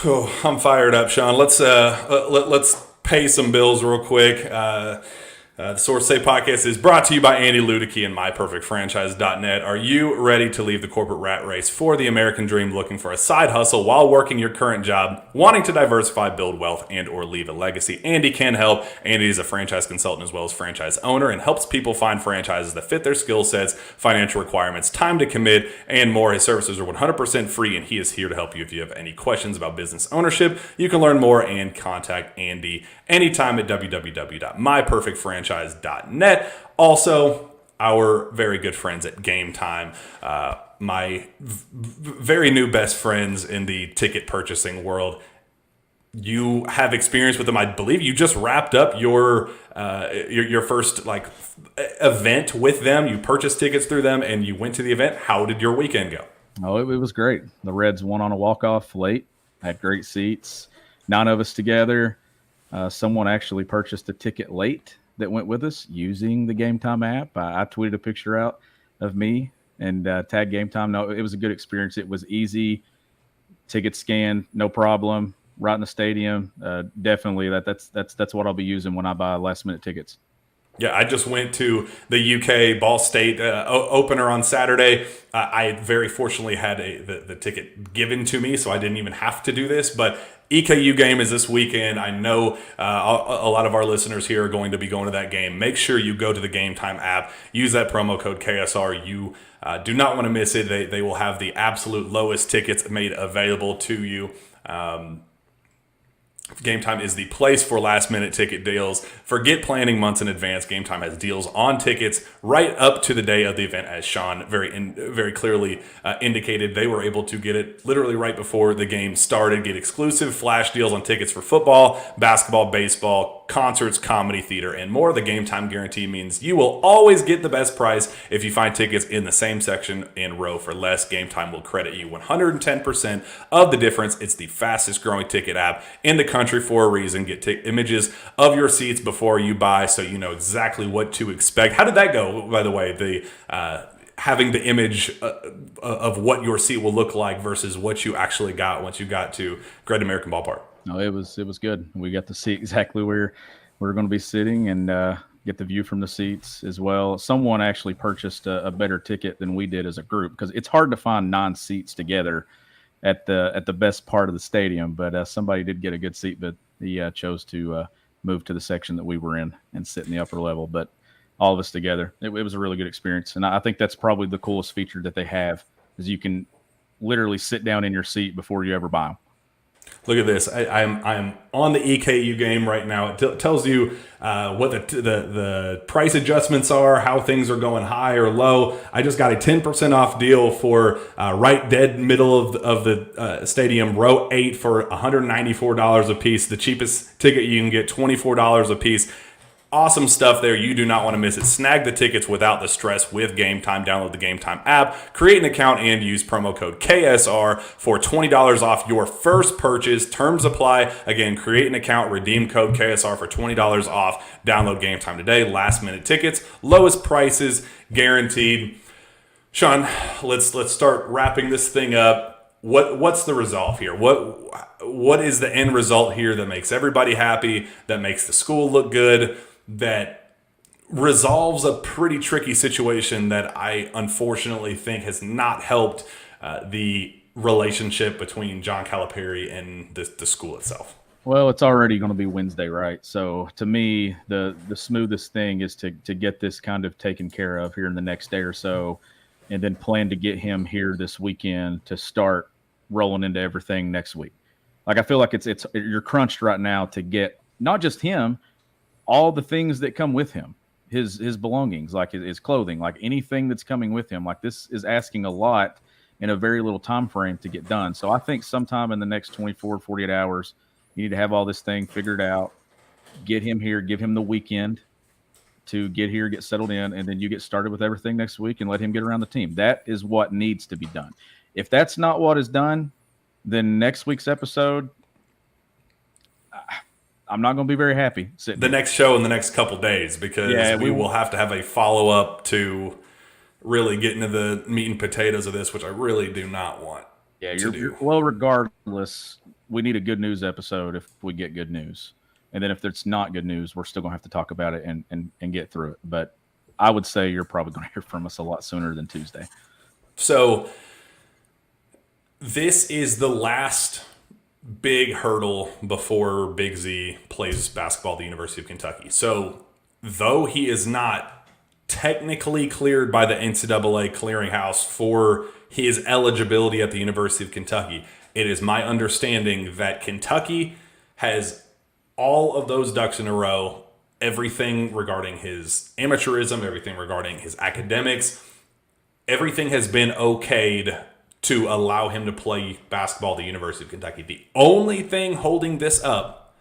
Oh, I'm fired up, Sean. Let's pay some bills real quick. The Source Say podcast is brought to you by Andy Luedecke and MyPerfectFranchise.net. Are you ready to leave the corporate rat race for the American dream, looking for a side hustle while working your current job, wanting to diversify, build wealth, and or leave a legacy? Andy can help. Andy is a franchise consultant as well as franchise owner and helps people find franchises that fit their skill sets, financial requirements, time to commit, and more. His services are 100% free, and he is here to help you. If you have any questions about business ownership, you can learn more and contact Andy anytime at www.myperfectfranchise.net. Also, our very good friends at Gametime, my very new best friends in the ticket purchasing world. You have experience with them. I believe you just wrapped up your first event with them. You purchased tickets through them and you went to the event. How did your weekend go? Oh, it was great. The Reds won on a walk-off late. Had great seats. 9 of us together. Someone actually purchased a ticket late that went with us using the Gametime app. I tweeted a picture out of me and tagged Gametime. No, it was a good experience. It was easy. Ticket scan, no problem. Right in the stadium. Definitely, that's what I'll be using when I buy last minute tickets. Yeah, I just went to the UK Ball State opener on Saturday. I very fortunately had the ticket given to me, so I didn't even have to do this. But EKU game is this weekend. I know a lot of our listeners here are going to be going to that game. Make sure you go to the Gametime app. Use that promo code KSR. You do not want to miss it. They will have the absolute lowest tickets made available to you. Gametime is the place for last-minute ticket deals. Forget planning months in advance. Gametime has deals on tickets right up to the day of the event, as Sean very clearly indicated. They were able to get it literally right before the game started, get exclusive flash deals on tickets for football, basketball, baseball, concerts, comedy, theater, and more. The Gametime guarantee means you will always get the best price if you find tickets in the same section and row for less. Gametime will credit you 110% of the difference. It's the fastest growing ticket app in the country for a reason. Get images of your seats before you buy so you know exactly what to expect. How did that go, by the way? The having the image of what your seat will look like versus what you actually got once you got to Great American Ballpark. No, it was good. We got to see exactly where we're going to be sitting and get the view from the seats as well. Someone actually purchased a better ticket than we did as a group because it's hard to find 9 seats together at the best part of the stadium. But somebody did get a good seat, but he chose to move to the section that we were in and sit in the upper level. But all of us together, it was a really good experience. And I think that's probably the coolest feature that they have is you can literally sit down in your seat before you ever buy them. Look at this. I'm on the EKU game right now. It tells you what the price adjustments are, how things are going high or low. I just got a 10% off deal for right dead middle of the stadium, row 8 for $194 a piece. The cheapest ticket you can get, $24 a piece. Awesome stuff there. You do not want to miss it. Snag the tickets without the stress with Gametime. Download the Gametime app, create an account, and use promo code KSR for $20 off your first purchase. Terms apply. Again, create an account, redeem code KSR for $20 off. Download Gametime today. Last minute tickets, lowest prices guaranteed. Sean, let's start wrapping this thing up. What's the resolve here? What is the end result here that makes everybody happy, that makes the school look good, that resolves a pretty tricky situation that I unfortunately think has not helped the relationship between John Calipari and the school itself? Well, it's already going to be Wednesday, right? So to me, the smoothest thing is to get this kind of taken care of here in the next day or so, and then plan to get him here this weekend to start rolling into everything next week. Like, I feel like it's you're crunched right now to get not just him, all the things that come with him, his belongings, like his clothing, like anything that's coming with him. Like, this is asking a lot in a very little time frame to get done. So I think sometime in the next 24, 48 hours, you need to have all this thing figured out, get him here, give him the weekend to get here, get settled in, and then you get started with everything next week and let him get around the team. That is what needs to be done. If that's not what is done, then next week's episode, I'm not going to be very happy. The next show in the next couple days, because we will have to have a follow-up to really get into the meat and potatoes of this, which I really do not want to do. Well, regardless, we need a good news episode if we get good news. And then if it's not good news, we're still going to have to talk about it and get through it. But I would say you're probably going to hear from us a lot sooner than Tuesday. So this is the last big hurdle before Big Z plays basketball at the University of Kentucky. So though he is not technically cleared by the NCAA clearinghouse for his eligibility at the University of Kentucky, it is my understanding that Kentucky has all of those ducks in a row, everything regarding his amateurism, everything regarding his academics, everything has been okayed to allow him to play basketball at the University of Kentucky. The only thing holding this up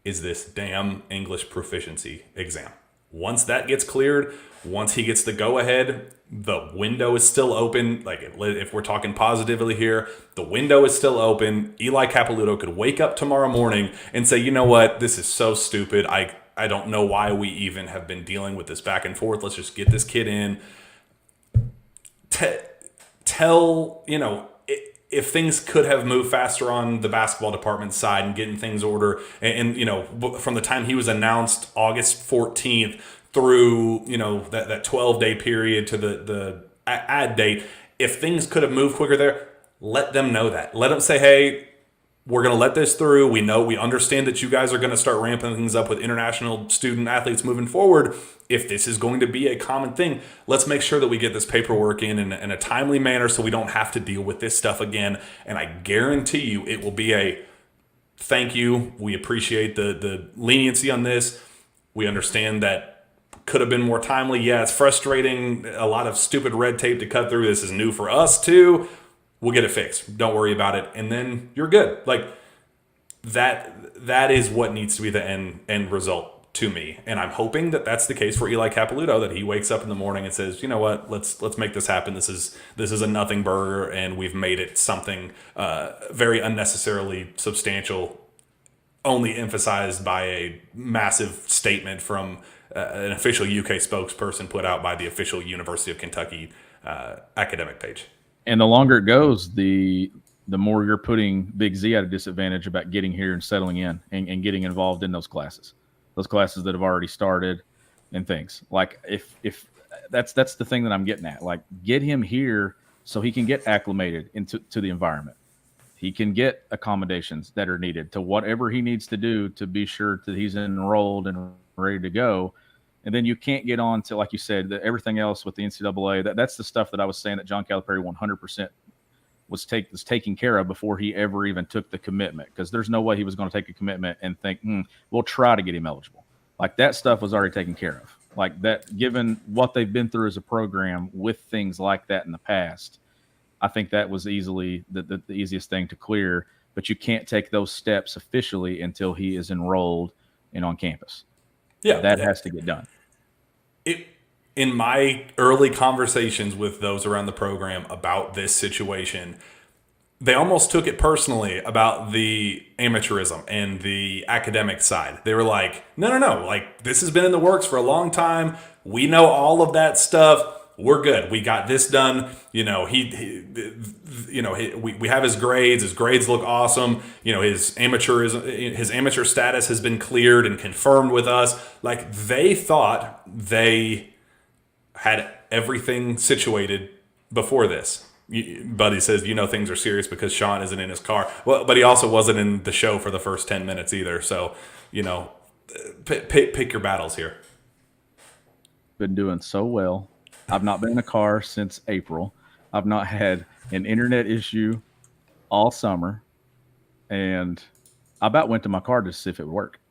is this damn English proficiency exam. Once that gets cleared, once he gets the go-ahead, the window is still open. Like, if we're talking positively here, the window is still open. Eli Capilouto could wake up tomorrow morning and say, you know what, this is so stupid. I don't know why we even have been dealing with this back and forth. Let's just get this kid in. Tell, if things could have moved faster on the basketball department side and getting things order, and from the time he was announced August 14th through, that 12-day period to the ad date. If things could have moved quicker there, let them know that. Let them say, hey, we're going to let this through. We understand that you guys are going to start ramping things up with international student athletes moving forward. If this is going to be a common thing, let's make sure that we get this paperwork in a timely manner so we don't have to deal with this stuff again. And I guarantee you it will be a thank you. We appreciate the leniency on this. We understand that could have been more timely. Yeah, it's frustrating. A lot of stupid red tape to cut through. This is new for us too. We'll get it fixed. Don't worry about it. And then you're good. Like that is what needs to be the end result to me. And I'm hoping that that's the case for Eli Capilouto, that he wakes up in the morning and says, you know what, let's make this happen. This is a nothing burger, and we've made it something very unnecessarily substantial, only emphasized by a massive statement from an official UK spokesperson put out by the official University of Kentucky academic page. And the longer it goes, the more you're putting Big Z at a disadvantage about getting here and settling in and getting involved in those classes that have already started and things. Like if that's the thing that I'm getting at. Like, get him here so he can get acclimated into the environment. He can get accommodations that are needed to whatever he needs to do to be sure that he's enrolled and ready to go. And then you can't get on to, like you said, everything else with the NCAA. That's the stuff that I was saying that John Calipari 100% was taking care of before he ever even took the commitment. Because there's no way he was going to take a commitment and think, we'll try to get him eligible. Like, that stuff was already taken care of. Like, that, given what they've been through as a program with things like that in the past, I think that was easily the easiest thing to clear. But you can't take those steps officially until he is enrolled and on campus. Yeah, that has to get done. In my early conversations with those around the program about this situation, they almost took it personally about the amateurism and the academic side. They were like, no. Like, this has been in the works for a long time. We know all of that stuff. We're good. We got this done. We have his grades. His grades look awesome. His amateur status has been cleared and confirmed with us. Like, they thought they had everything situated before this. Buddy says, things are serious because Shawn isn't in his car. Well, but he also wasn't in the show for the first 10 minutes either. So, pick your battles here. Been doing so well. I've not been in a car since April. I've not had an internet issue all summer. And I about went to my car to see if it would work.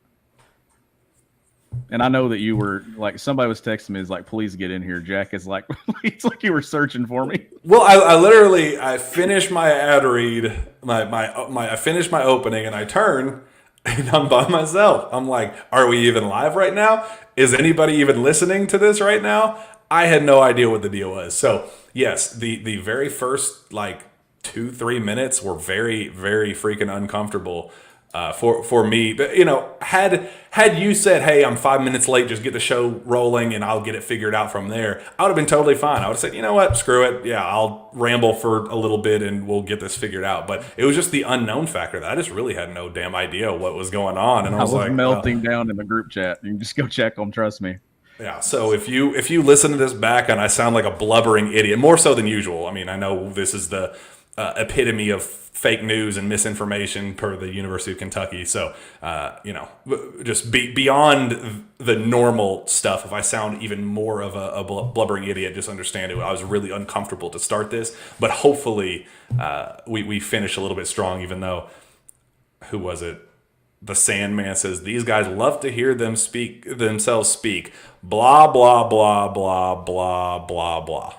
And I know that you were like, somebody was texting me, is like, please get in here. Jack is like, it's like you were searching for me. Well, I finished my ad read, I finished my opening, and I turn and I'm by myself. I'm like, are we even live right now? Is anybody even listening to this right now? I had no idea what the deal was. So yes, the very first 2-3 minutes were very, very freaking uncomfortable for me. But had you said, hey, I'm 5 minutes late, just get the show rolling and I'll get it figured out from there, I would have been totally fine. I would have said, you know what, screw it. Yeah, I'll ramble for a little bit and we'll get this figured out. But it was just the unknown factor that I just really had no damn idea what was going on. And I was like, melting down in the group chat. You can just go check them, trust me. Yeah, so if you listen to this back and I sound like a blubbering idiot, more so than usual. I mean, I know this is the epitome of fake news and misinformation per the University of Kentucky. So, just beyond the normal stuff, if I sound even more of a blubbering idiot, just understand it. I was really uncomfortable to start this, but hopefully we finish a little bit strong, even though, who was it? The Sandman says, these guys love to hear themselves speak. Blah, blah, blah, blah, blah, blah, blah.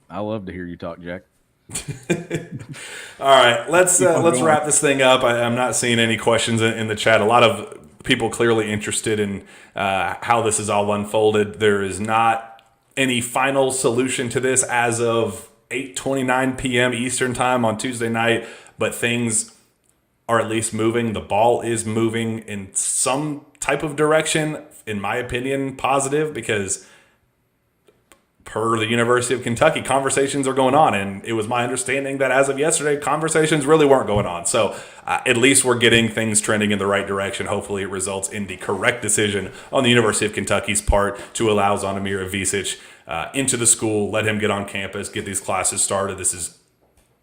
I love to hear you talk, Jack. All right, let's wrap this thing up. I'm not seeing any questions in the chat. A lot of people clearly interested in how this is all unfolded. There is not any final solution to this as of 8:29 p.m. Eastern time on Tuesday night, but things are at least moving. The ball is moving in some type of direction, in my opinion, positive, because per the University of Kentucky, conversations are going on. And it was my understanding that as of yesterday, conversations really weren't going on. So at least we're getting things trending in the right direction. Hopefully it results in the correct decision on the University of Kentucky's part to allow Zvonimir Ivisic into the school, let him get on campus, get these classes started. This is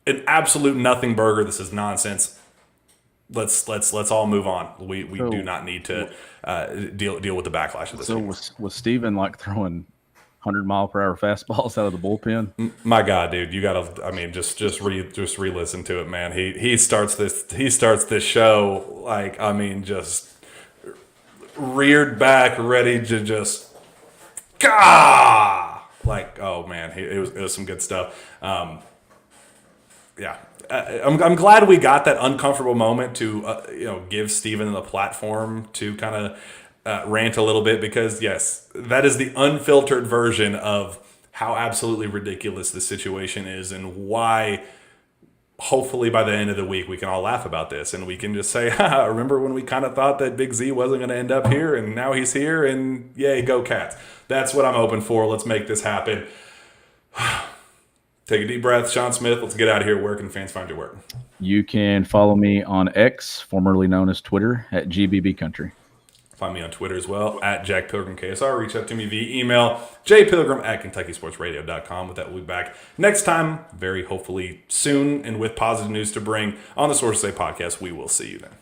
an absolute nothing burger. This is nonsense. Let's all move on. We do not need to deal with the backlash of this. So was Steven like throwing 100-mile-per-hour fastballs out of the bullpen? My God, dude, you gotta. I mean, just re-listen to it, man. He starts this show like, I mean, just reared back, ready to just like, oh man, it was some good stuff. Yeah. I'm glad we got that uncomfortable moment to give Steven the platform to kind of rant a little bit, because yes, that is the unfiltered version of how absolutely ridiculous this situation is, and why hopefully by the end of the week we can all laugh about this and we can just say, remember when we kind of thought that Big Z wasn't going to end up here, and now he's here, and yay, go Cats. That's what I'm hoping for. Let's make this happen. Take a deep breath, Shawn Smith. Let's get out of here. Where can fans find your work? You can follow me on X, formerly known as Twitter, at GBB Country. Find me on Twitter as well, at Jack Pilgrim KSR. Reach out to me via email, jpilgrim@KentuckySportsRadio.com. With that, we'll be back next time, very hopefully soon, and with positive news to bring on the Sources Say podcast. We will see you then.